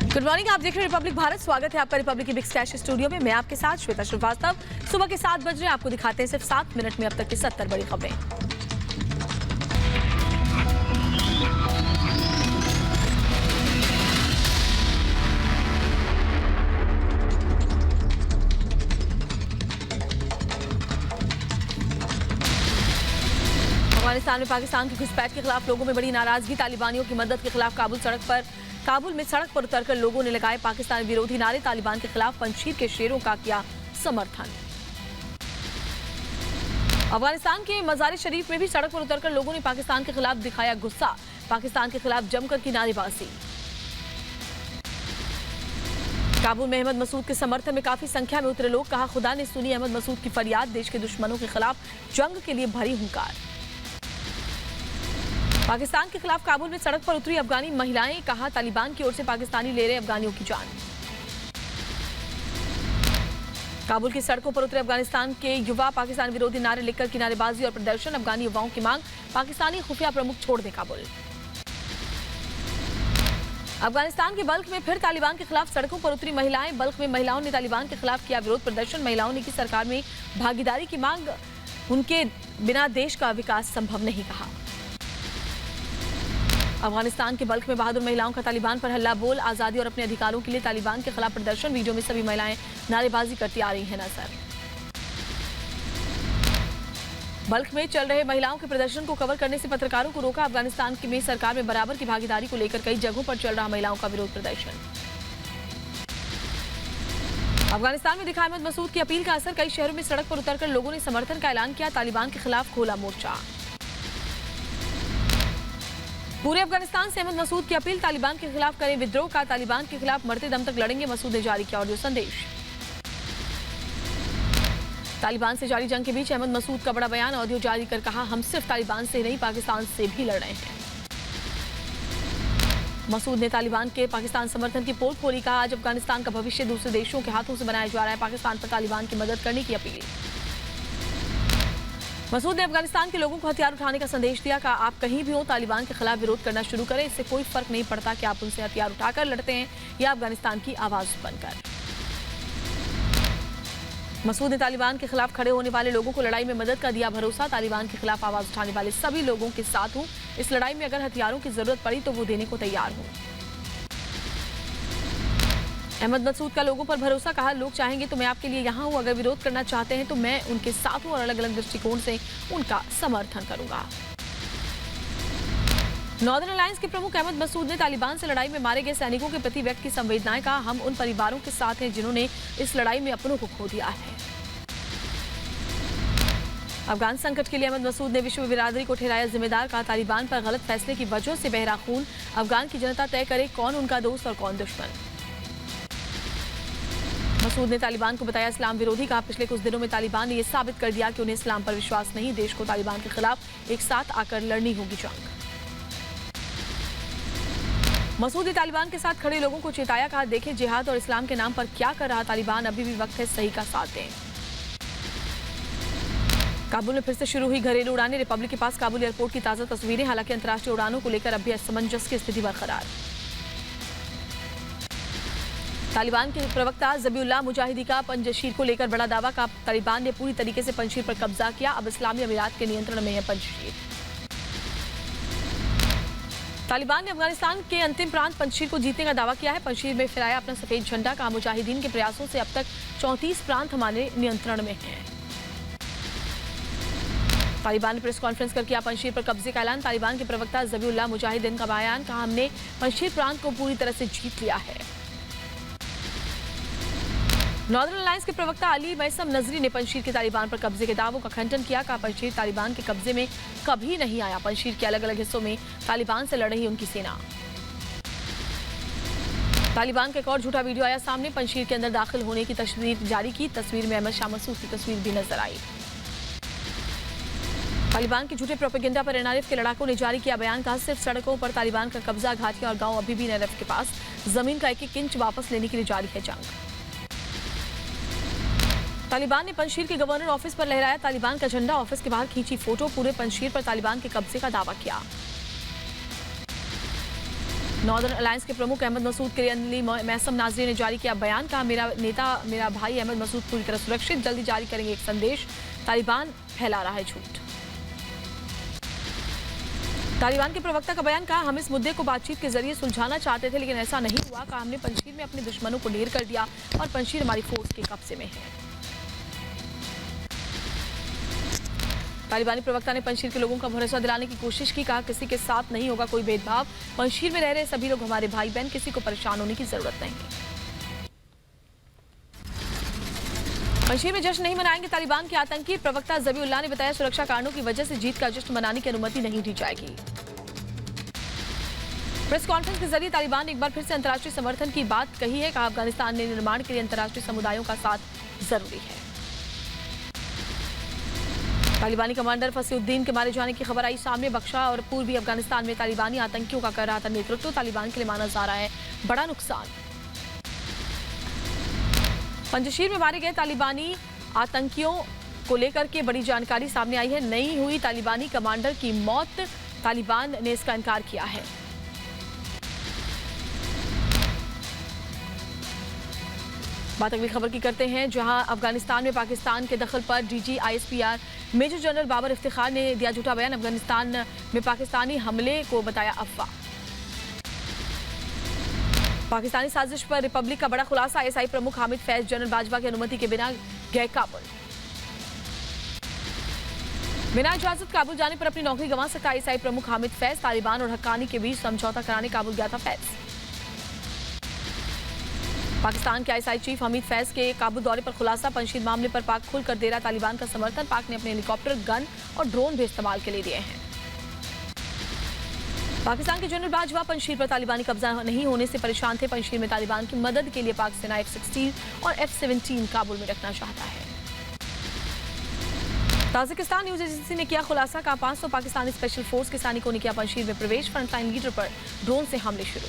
Good morning, आप देख रहे हैं रिपब्लिक भारत। स्वागत है आपका रिपब्लिक की बिग स्टैश स्टूडियो में। मैं आपके साथ श्वेता श्रीवास्तव। सुबह के 7 बज रहे हैं, आपको दिखाते हैं सिर्फ 7 मिनट में अब तक की 70 बड़ी खबरें। अफगानिस्तान में पाकिस्तान की घुसपैठ के खिलाफ लोगों में बड़ी नाराजगी। तालिबानियों की मदद के खिलाफ काबुल में सड़क पर उतरकर लोगों ने लगाए पाकिस्तान विरोधी नारे। तालिबान के खिलाफ पंजशीर के शेरों का किया समर्थन। अफगानिस्तान के मजार शरीफ में भी सड़क पर उतरकर लोगों ने पाकिस्तान के खिलाफ दिखाया गुस्सा। पाकिस्तान के खिलाफ जमकर की नारेबाजी। काबुल में अहमद मसूद के समर्थन में काफी संख्या में उतरे लोग। कहा, खुदा ने सुनी अहमद मसूद की फरियाद, देश के दुश्मनों के खिलाफ जंग के लिए भरी हुंकार। पाकिस्तान के खिलाफ काबुल में सड़क पर उतरी अफगानी महिलाएं। कहा, तालिबान की ओर से पाकिस्तानी ले रहे अफगानियों की जान। काबुल की सड़कों पर उतरे अफगानिस्तान के युवा। पाकिस्तान विरोधी नारे लिखकर की नारेबाजी और प्रदर्शन। अफगानी युवाओं की मांग, पाकिस्तानी खुफिया प्रमुख छोड़ दे काबुल। अफगानिस्तान के बल्ख में फिर तालिबान के खिलाफ सड़कों पर उतरी महिलाएं। बल्ख में महिलाओं ने तालिबान के खिलाफ किया विरोध प्रदर्शन। महिलाओं ने की सरकार में भागीदारी की मांग। उनके बिना देश का विकास संभव नहीं कहा। अफगानिस्तान के बल्ख में बहादुर महिलाओं का तालिबान पर हल्ला बोल। आजादी और अपने अधिकारों के लिए तालिबान के खिलाफ प्रदर्शन। वीडियो में सभी महिलाएं नारेबाजी करती आ रही हैं नजर। बल्ख में चल रहे महिलाओं के प्रदर्शन को कवर करने से पत्रकारों को रोका। अफगानिस्तान में सरकार में बराबर की भागीदारी को लेकर कई जगहों पर चल रहा महिलाओं का विरोध प्रदर्शन। अफगानिस्तान में दिखा अहमद मसूद की अपील का असर। कई शहरों में सड़क पर उतरकर लोगों ने समर्थन का ऐलान किया। तालिबान के खिलाफ खोला मोर्चा। पूरे अफगानिस्तान से अहमद मसूद की अपील, तालिबान के खिलाफ करें विद्रोह का। तालिबान के खिलाफ मरते दम तक लड़ेंगे, मसूद ने जारी किया ऑडियो संदेश। तालिबान से जारी जंग के बीच अहमद मसूद का बड़ा बयान। ऑडियो जारी कर कहा, हम सिर्फ तालिबान से नहीं पाकिस्तान से भी लड़ रहे हैं। मसूद ने तालिबान के पाकिस्तान समर्थन की पोल खोली। कहा, आज अफगानिस्तान का भविष्य दूसरे देशों के हाथों से बनाया जा रहा है। पाकिस्तान पर तालिबान की मदद करने की अपील। मसूद ने अफगानिस्तान के लोगों को हथियार उठाने का संदेश दिया। कहा, आप कहीं भी हो, तालिबान के खिलाफ विरोध करना शुरू करें। इससे कोई फर्क नहीं पड़ता कि आप उनसे हथियार उठाकर लड़ते हैं या अफगानिस्तान की आवाज बनकर। मसूद ने तालिबान के खिलाफ खड़े होने वाले लोगों को लड़ाई में मदद का दिया भरोसा। तालिबान के खिलाफ आवाज उठाने वाले सभी लोगों के साथ हूं। इस लड़ाई में अगर हथियारों की जरूरत पड़ी तो वो देने को तैयार हूं। अहमद मसूद का लोगों पर भरोसा। कहा, लोग चाहेंगे तो मैं आपके लिए यहाँ हूँ। अगर विरोध करना चाहते हैं तो मैं उनके साथ हूँ और अलग अलग दृष्टिकोण से उनका समर्थन करूंगा। नॉर्दर्न अलायंस के प्रमुख अहमद मसूद ने तालिबान से लड़ाई में मारे गए सैनिकों के प्रति व्यक्त की संवेदनाएं। कहा, हम उन परिवारों के साथ हैं जिन्होंने इस लड़ाई में अपनों को खो दिया है। अफगान संकट के लिए अहमद मसूद ने विश्व बिरादरी को ठहराया जिम्मेदार। कहा, तालिबान पर गलत फैसले की वजह से बह रहा खून। अफगान की जनता तय करे कौन उनका दोस्त और कौन दुश्मन। मसूद ने तालिबान को बताया इस्लाम विरोधी। कहा, पिछले कुछ दिनों में तालिबान ने यह साबित कर दिया कि उन्हें इस्लाम पर विश्वास नहीं। देश को तालिबान के खिलाफ एक साथ आकर लड़नी होगी जंग। मसूद ने तालिबान के साथ खड़े लोगों को चेताया। कहा, देखें जिहाद और इस्लाम के नाम पर क्या कर रहा तालिबान। अभी भी वक्त है सही का साथ दें। काबुल में फिर से शुरू हुई घरेलू उड़ानें। रिपब्लिक के पास काबुल एयरपोर्ट की ताजा तस्वीरें। हालांकि अंतर्राष्ट्रीय उड़ानों को लेकर अभी असमंजस की स्थिति बरकरार। तालिबान के प्रवक्ता ज़बीउल्लाह मुजाहिदी का पंजशीर को लेकर बड़ा दावा। का तालिबान ने पूरी तरीके से पंजशीर पर कब्जा किया। अब इस्लामी अमीरात के नियंत्रण में है पंजशीर। तालिबान ने अफगानिस्तान के अंतिम प्रांत पंजशीर को जीतने का दावा किया है। पंजशीर में फहराया अपना सफेद झंडा। कहा, मुजाहिदीन के प्रयासों से अब तक 34 प्रांत हमारे नियंत्रण में हैं। तालिबान ने प्रेस कॉन्फ्रेंस कर किया पंजशीर पर कब्जे का ऐलान। तालिबान के प्रवक्ता ज़बीउल्लाह मुजाहिदीन का बयान। कहा, हमने पंजशीर प्रांत को पूरी तरह से जीत लिया है। नॉर्दर्न अलायंस के प्रवक्ता अली मैसम नजरी ने पंजशीर के तालिबान पर कब्जे के दावों का खंडन किया। कहा, पंजशीर तालिबान के कब्जे में कभी नहीं आया। पंजशीर के अलग अलग हिस्सों में तालिबान से लड़ रही उनकी सेना। तालिबान का एक और झूठा वीडियो आया सामने। पंजशीर के अंदर दाखिल होने की तस्वीर जारी की। तस्वीर में अहमद शाह मसूद की तस्वीर भी नजर आई। तालिबान के झूठे प्रोपेगेंडा पर एनआरएफ के लड़ाकों ने जारी किया बयान। कहा, सिर्फ सड़कों पर तालिबान का कब्जा, घाटियां और गांव अभी भी एनआरएफ के पास। जमीन का एक एक इंच वापस लेने के लिए जारी है जंग। तालिबान ने पंजशीर के गवर्नर ऑफिस पर लहराया तालिबान का झंडा। ऑफिस के बाहर खींची फोटो। पूरे पंजशीर पर तालिबान के कब्जे का दावा किया। नॉर्दर्न अलायंस के प्रमुख अहमद मसूद के लिए अली मैसम नाजरी ने जारी किया बयान। कहा, मेरा नेता मेरा भाई अहमद मसूद पूरी तरह सुरक्षित, जल्दी जारी करेंगे एक संदेश। तालिबान फैला रहा है झूठ। तालिबान के प्रवक्ता का बयान। कहा, हम इस मुद्दे को बातचीत के जरिए सुलझाना चाहते थे, लेकिन ऐसा नहीं हुआ। कहा, हमने पंजशीर में अपने दुश्मनों को ढेर कर दिया और पंजशीर हमारी फोर्स के कब्जे में है। तालिबानी प्रवक्ता ने पंजशीर के लोगों का भरोसा दिलाने की कोशिश की। कहा, किसी के साथ नहीं होगा कोई भेदभाव, पंजशीर में रह रहे सभी लोग हमारे भाई बहन, किसी को परेशान होने की जरूरत नहीं। पंजशीर में जश्न नहीं मनाएंगे तालिबान के आतंकी। प्रवक्ता जबीउल्लाह ने बताया, सुरक्षा कारणों की वजह से जीत का जश्न मनाने की अनुमति नहीं दी जाएगी। प्रेस कॉन्फ्रेंस के जरिए तालिबान ने एक बार फिर से अंतर्राष्ट्रीय समर्थन की बात कही है। कहा, अफगानिस्तान में निर्माण के लिए अंतर्राष्ट्रीय समुदायों का साथ जरूरी है। तालिबानी कमांडर फसीउद्दीन के मारे जाने की खबर आई सामने। बख्शा और पूर्वी अफगानिस्तान में तालिबानी आतंकियों का कर रहा था नेतृत्व। तालिबान के लिए माना जा रहा है बड़ा नुकसान। पंजशीर में मारे गए तालिबानी आतंकियों को लेकर के बड़ी जानकारी सामने आई है। नहीं हुई तालिबानी कमांडर की मौत, तालिबान ने इसका इनकार किया है। बात अगली खबर की करते हैं, जहां अफगानिस्तान में पाकिस्तान के दखल पर DG ISPR major general Babar Iftikhar ने दिया झूठा बयान। अफगानिस्तान में पाकिस्तानी हमले को बताया अफवाह। पाकिस्तानी साजिश पर रिपब्लिक का बड़ा खुलासा। आईएसआई प्रमुख हामिद फैज जनरल बाजवा की अनुमति के बिना गए काबुल। बिना इजाजत काबुल जाने पर अपनी नौकरी गंवा सकता आईएसआई प्रमुख हामिद फैज। तालिबान और हक्कानी के बीच समझौता कराने काबुल गया था फैज। पाकिस्तान के आईएसआई चीफ हमीद फैज के काबुल दौरे पर खुलासा। पंजशीर मामले पर पाक खुलकर दे रहा तालिबान का समर्थन। पाक ने अपने हेलीकॉप्टर, गन और ड्रोन भी इस्तेमाल के लिए दिए हैं। पाकिस्तान के जनरल बाजवा पंजशीर पर तालिबानी कब्जा नहीं होने से परेशान थे। पंजशीर में तालिबान की मदद के लिए पाक सेना F-16 और F-17 काबुल में रखना चाहता है। ताजिकिस्तान न्यूज एजेंसी ने किया खुलासा। कहा, 500 पाकिस्तानी स्पेशल फोर्स के सैनिकों ने किया पंजशीर में प्रवेश। फ्रंटलाइन लीडर पर ड्रोन से हमले शुरू।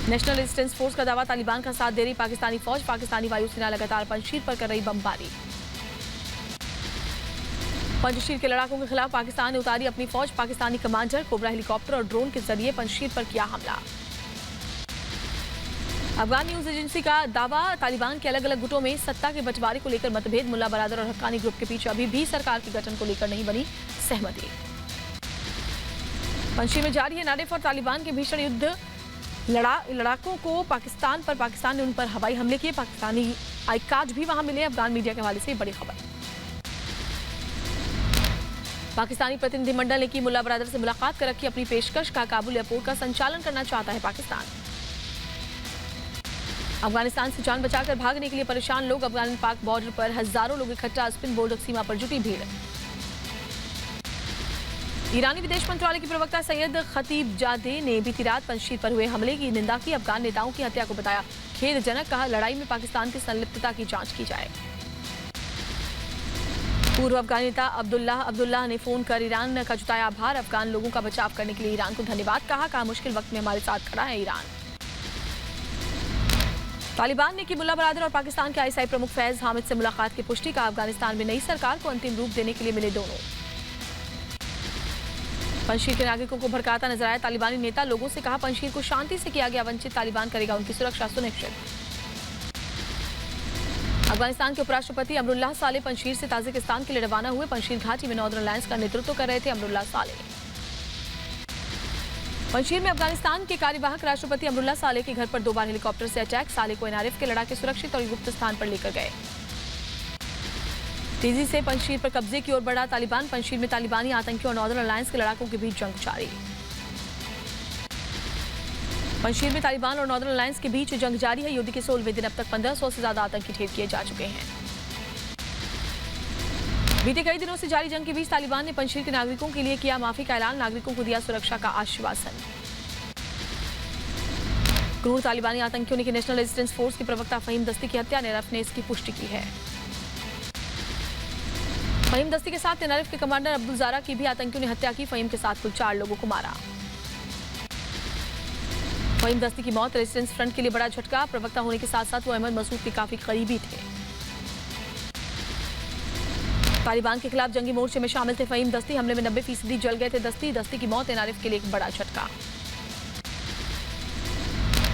नेशनल रेजिस्टेंस फोर्स का दावा, तालिबान का साथ दे रही पाकिस्तानी फौज। पाकिस्तानी वायुसेना लगातार पंजशीर पर कर रही बमबारी। पंजशीर के लड़ाकों के खिलाफ पाकिस्तान ने उतारी अपनी फौज। पाकिस्तानी कमांडर कोबरा हेलीकॉप्टर और ड्रोन के जरिए पंजशीर पर किया हमला। अफगान न्यूज एजेंसी का दावा, तालिबान के अलग अलग गुटों में सत्ता के बंटवारे को लेकर मतभेद। मुल्ला बरादर और हक्कानी ग्रुप के पीछे अभी भी सरकार के गठन को लेकर नहीं बनी सहमति। पंजशीर में जारी है नारिफ और तालिबान के भीषण युद्ध। लड़ाकों को पाकिस्तान ने उन पर हवाई हमले किए। पाकिस्तानी आईकाज भी वहां मिले। अफगान मीडिया के हवाले से बड़ी खबर। पाकिस्तानी प्रतिनिधिमंडल ने की मुल्ला बरादर से मुलाकात कर रखी अपनी पेशकश। का काबुल एयरपोर्ट का संचालन करना चाहता है पाकिस्तान। अफगानिस्तान से जान बचाकर भागने के लिए परेशान लोग। अफगान पाक बॉर्डर पर हजारों लोग इकट्ठा। स्पिन बोर्डर सीमा पर जुटी भीड़। ईरानी विदेश मंत्रालय के प्रवक्ता सैयद खतीबजादे ने बीती रात पंजशीर पर हुए हमले की निंदा की। अफगान नेताओं की हत्या को बताया खेदजनक। कहा, लड़ाई में पाकिस्तान की संलिप्तता की जांच की जाए। पूर्व अफगान नेता अब्दुल्लाह ने फोन कर ईरान का जताया आभार। अफगान लोगों का बचाव करने के लिए ईरान को धन्यवाद कहा, मुश्किल वक्त में हमारे साथ खड़ा है ईरान। तालिबान ने की मुल्ला बरादर और पाकिस्तान के आईएसआई प्रमुख फैज हामिद से मुलाकात की पुष्टि। का अफगानिस्तान में नई सरकार को अंतिम रूप देने के लिए मिले दोनों। पंजशीर के नागरिकों को भड़काता नजर आया तालिबानी नेता। लोगों से कहा, पंजशीर को शांति से किया गया वंचित। तालिबान करेगा उनकी सुरक्षा सुनिश्चित। अफगानिस्तान के उपराष्ट्रपति अमरुल्लाह साले पंजशीर से ताजिकिस्तान के लिए रवाना हुए। पंजशीर घाटी में नॉर्दर्न अलायंस का नेतृत्व कर रहे थे अमरुल्लाह साले। पंजशीर में अफगानिस्तान के कार्यवाहक राष्ट्रपति अमरुल्लाह साले के घर पर 2 बार हेलीकॉप्टर से अटैक। साले को एनआरएफ के लड़ाके सुरक्षित और गुप्त स्थान पर लेकर गए। तेजी से पंजशीर पर कब्जे की ओर बढ़ा तालिबान। पंजशीर में तालिबानी आतंकियों और नॉर्दर्न अलायंस के लड़ाकों के बीच जंग जारी। पंजशीर में तालिबान और नॉर्दर्न अलायंस के बीच जंग जारी है। युद्ध के 16वें दिन अब तक 1500 से ज्यादा आतंकी ढेर किए जा चुके हैं। बीते कई दिनों से जारी जंग के बीच तालिबान ने पंजशीर के नागरिकों के लिए किया माफी का ऐलान। नागरिकों को दिया सुरक्षा का आश्वासन। क्रूर तालिबानी आतंकियों ने की नेशनल रेजिस्टेंस फोर्स के प्रवक्ता फहीम दस्ती की हत्या। एनआरएफ ने इसकी पुष्टि की है। फहीम दस्ती के साथ एनआरएफ के कमांडर अब्दुल ज़ारा की भी आतंकियों ने हत्या की। फहीम के साथ कुल 4 लोगों को मारा। फहीम दस्ती की मौत रेजिस्टेंस फ्रंट के लिए बड़ा झटका। प्रवक्ता होने के साथ साथ वो अहमद मसूद के काफी करीबी थे। तालिबान के खिलाफ जंगी मोर्चे में शामिल थे फहीम दस्ती। हमले में 90% जल गए थे दस्ती की मौत एनआरएफ के लिए एक बड़ा झटका।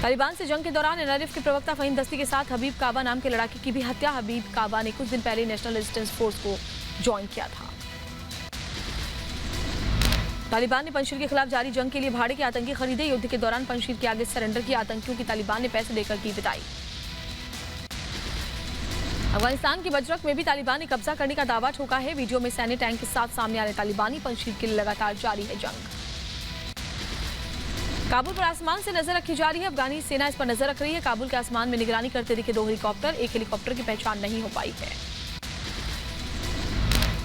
तालिबान से जंग के दौरान एनआरएफ के प्रवक्ता फहीम दस्ती के साथ हबीब काबा नाम के लड़ाके की भी हत्या। हबीब काबा ने कुछ दिन पहले नेशनल रेजिस्टेंस फोर्स को ज्वाइन किया था। तालिबान ने पंजशीर के खिलाफ जारी जंग के लिए भाड़े के आतंकी खरीदे। युद्ध के दौरान पंजशीर के आगे सरेंडर किया आतंकियों की तालिबान ने पैसे देकर की विदाई। अफगानिस्तान की बजरक में भी तालिबान ने कब्जा करने का दावा ठोका है। वीडियो में सैन्य टैंक के साथ सामने आ रहे तालिबानी। पंजशीर के लिए लगातार जारी है जंग। काबुल पर आसमान से नजर रखी जा रही है। अफगानी सेना इस पर नजर रख रही है। काबुल के आसमान में निगरानी करते दिखे 2 हेलीकॉप्टर। एक हेलीकॉप्टर की पहचान नहीं हो पाई है।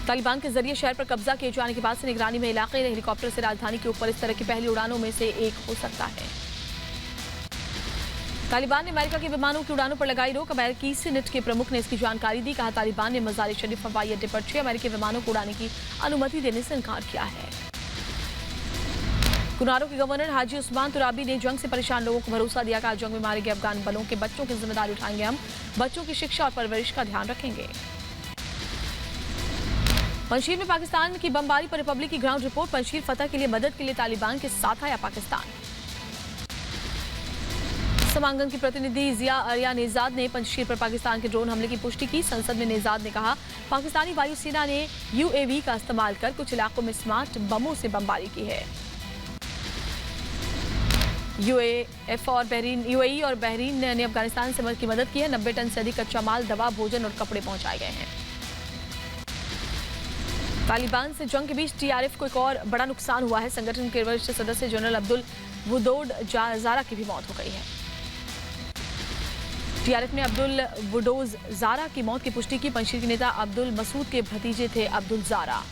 तालिबान के जरिए शहर पर कब्जा किए जाने के बाद से निगरानी में इलाके हेलीकॉप्टर से राजधानी के ऊपर इस तरह की पहली उड़ानों में से एक हो सकता है। तालिबान ने अमेरिका के विमानों की उड़ानों पर लगाई रोक। अमेरिकी सीनेट के प्रमुख ने इसकी जानकारी दी। कहा तालिबान ने मज़ार शरीफ हवाई अड्डे पर 6 अमेरिकी विमानों को उड़ाने की अनुमति देने से इनकार किया है। कुनारो के गवर्नर हाजी उस्मान तुराबी ने जंग से परेशान लोगों को भरोसा दिया। कहा जंग में मारे गए अफगान बलों के बच्चों की जिम्मेदारी उठाएंगे। हम बच्चों की शिक्षा और परवरिश का ध्यान रखेंगे। पंजशीर में पाकिस्तान की बमबारी पर रिपब्लिक की ग्राउंड रिपोर्ट। पंजशीर फतह के लिए मदद के लिए तालिबान के साथ आया पाकिस्तान। समांगन की प्रतिनिधि जिया अरिया नेजाद ने पंजशीर पर पाकिस्तान के ड्रोन हमले की पुष्टि की। संसद में नेजाद ने कहा पाकिस्तानी वायुसेना ने यूएवी का इस्तेमाल कर कुछ इलाकों में स्मार्ट बमों से बमबारी की है। यूएई और बहरीन ने अफगानिस्तान से की मदद की है। 90 टन से अधिक कच्चा माल, दवा, भोजन और कपड़े पहुंचाए गए हैं। तालिबान से जंग के बीच टीआरएफ को एक और बड़ा नुकसान हुआ है। संगठन के वरिष्ठ सदस्य जनरल अब्दुल वुदोड जारा की भी मौत हो गई है। टीआरएफ ने अब्दुल वुडोज जारा की मौत की पुष्टि की। पंजशीर के नेता अब्दुल मसूद के भतीजे थे अब्दुल जारा।